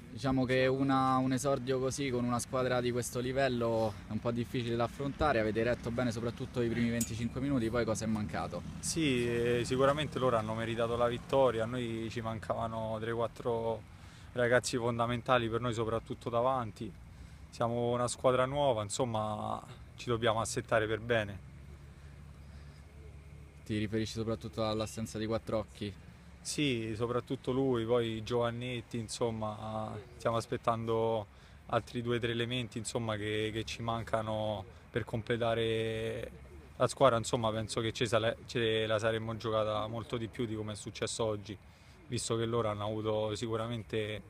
Diciamo che un esordio così con una squadra di questo livello è un po' difficile da affrontare, avete retto bene soprattutto i primi 25 minuti, poi cosa è mancato? Sì, sicuramente loro hanno meritato la vittoria, a noi ci mancavano 3-4 ragazzi fondamentali per noi soprattutto davanti. Siamo una squadra nuova, insomma ci dobbiamo assettare per bene. Ti riferisci soprattutto all'assenza di Quattrocchi? Sì, soprattutto lui, poi Giovannetti, insomma, stiamo aspettando altri 2 o 3 elementi, insomma, che ci mancano per completare la squadra, insomma, penso che ce la saremmo giocata molto di più di come è successo oggi, visto che loro hanno avuto sicuramente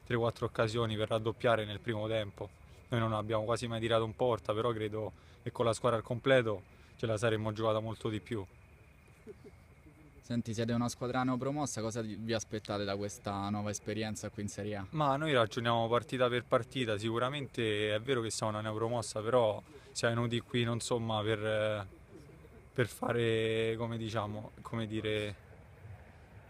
3-4 occasioni per raddoppiare nel primo tempo. Noi non abbiamo quasi mai tirato in porta, però credo che con la squadra al completo ce la saremmo giocata molto di più. Senti, siete una squadra neopromossa, cosa vi aspettate da questa nuova esperienza qui in Serie A? Ma noi ragioniamo partita per partita, sicuramente è vero che siamo una neopromossa, però siamo venuti qui non insomma per fare, come diciamo, come dire,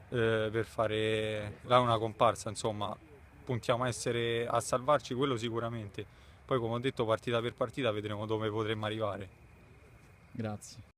per fare là una comparsa, insomma, puntiamo a salvarci quello sicuramente. Poi come ho detto partita per partita vedremo dove potremmo arrivare. Grazie.